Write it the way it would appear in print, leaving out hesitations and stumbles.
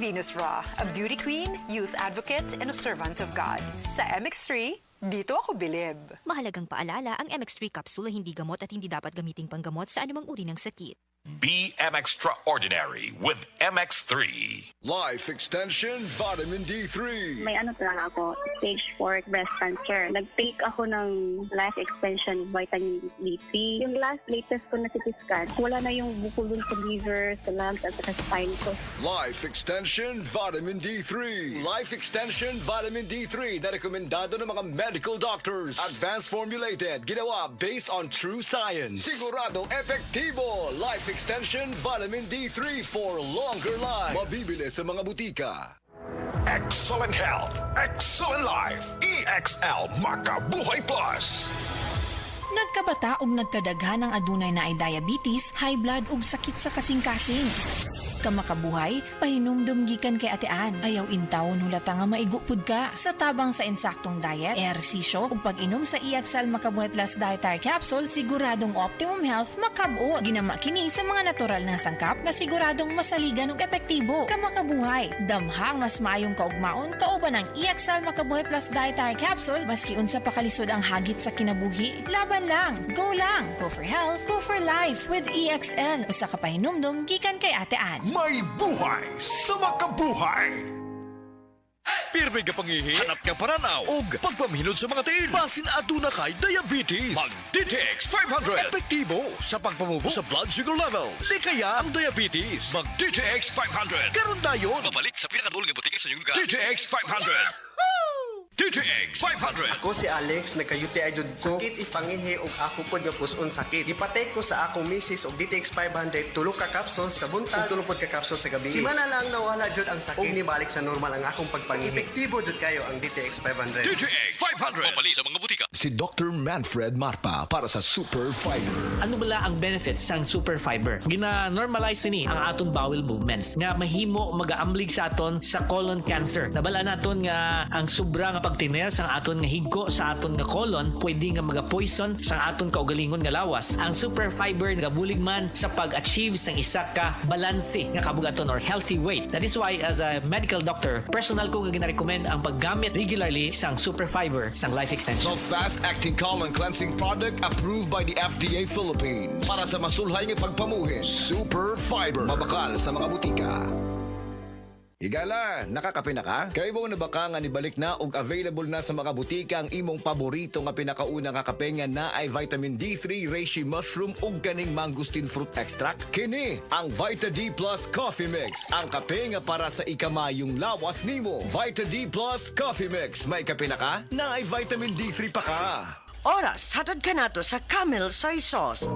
Venus Raw, a beauty queen, youth advocate, and a servant of God. Sa MX3, dito ako bilib. Mahalagang paalala, ang MX3 capsule ay hindi gamot at hindi dapat gamiting panggamot sa anumang uri ng sakit. Be extraordinary with MX3. Life Extension Vitamin D3. May ano talaga ako, stage 4 breast cancer. Nag-take ako ng life extension vitamin D3. Yung latest ko na CT scan, wala na yung bukol dun sa liver, sa lungs, at sa spine ko. Life Extension Vitamin D3. Life Extension Vitamin D3 na rekomendado ng mga medical doctors. Advanced formulated, ginawa based on true science. Sigurado epektibo. Life Extension Vitamin D3 for longer life. Mabibili sa mga butika. Excellent health, excellent life. EXL Makabuhay Plus. Nagkabata ug nagkadaghan ang adunay na ay diabetes, high blood ug sakit sa kasing-kasing. Kamakabuhay, pahinumdum gikan kay atean. Ayaw intawon hulata nga maigupod ka. Sa tabang sa insaktong diet, ehersisyo ug pag-inom sa EXL Makabuhay Plus Dietary Capsule, siguradong optimum health makabuo. Ginama kini sa mga natural na sangkap na siguradong masaligan ug epektibo. Kamakabuhay, damhang mas maayong kaugmaon kauban ang EXL Makabuhay Plus Dietary Capsule maski unsa pa kalisod ang hagit sa kinabuhi. Laban lang, go lang. Go for health, go for life with EXL. Usa ka pahinumdum gikan kay atean. May buhay sa makabuhay. Pirmi ka pangihi, hanap ka paranaw, ug pagpamhinod sa mga tiin. Basin aduna kay diabetes. Mag-DTX 500. Epektibo sa pagpamubo sa blood sugar level. Di kaya ang diabetes. Mag-DTX 500. Karon dayon. Babalik sa pinakadulong butika sa inyong lugar. DTX 500. DTX 500. Ako si Alex, nagka-UTI jud ko. Sakit ipangihi ug ako pod nga puson sakit. Ipatay ko sa akong misis og DTX 500 tulo ka capsules sa buntag, tulo pod ka capsules sa gabi. Si mana lang nawala jud ang sakit. Ug nibalik sa normal ang akong pagpangihi. Epektibo jud kayo ang DTX 500. DTX 500. Babalik sa mga butika. Si Dr. Manfred Marpa para sa Super Fiber. Ano bala ang benefits sang super fiber? Gina-normalize ni ang aton bowel movements nga mahimo magaamblig sa aton sa colon cancer. Nabala naton nga ang sobra nga pagtiner sa aton nga higko sa aton nga colon pwede nga maga-poison sa aton kaugalingon nga lawas. Ang super fiber nagabulig man sa pag-achieve sang isa ka balanse nga kabugaton or healthy weight. That is why as a medical doctor, personal ko nga gina-recommend ang paggamit regularly sang super fiber sang life extension. So fast-acting colon cleansing product approved by the FDA Philippines. Para sa masulhay ng pagpamuhin, Super Fiber. Mabakal sa mga butika. Higala, nakakape na ka? Kayo mo na baka nga nibalik na ug available na sa mga butika ang imong paborito nga pinakauna nga kape nga na ay vitamin D3, reishi mushroom ug kaning mangosteen fruit extract? Kini ang Vita D Plus Coffee Mix. Ang kape nga para sa ikamayong lawas nimo. Vita D Plus Coffee Mix. May kape na ka? Na ay vitamin D3 pa ka. Oras, hatod ka nato sa Camel Soy Sauce.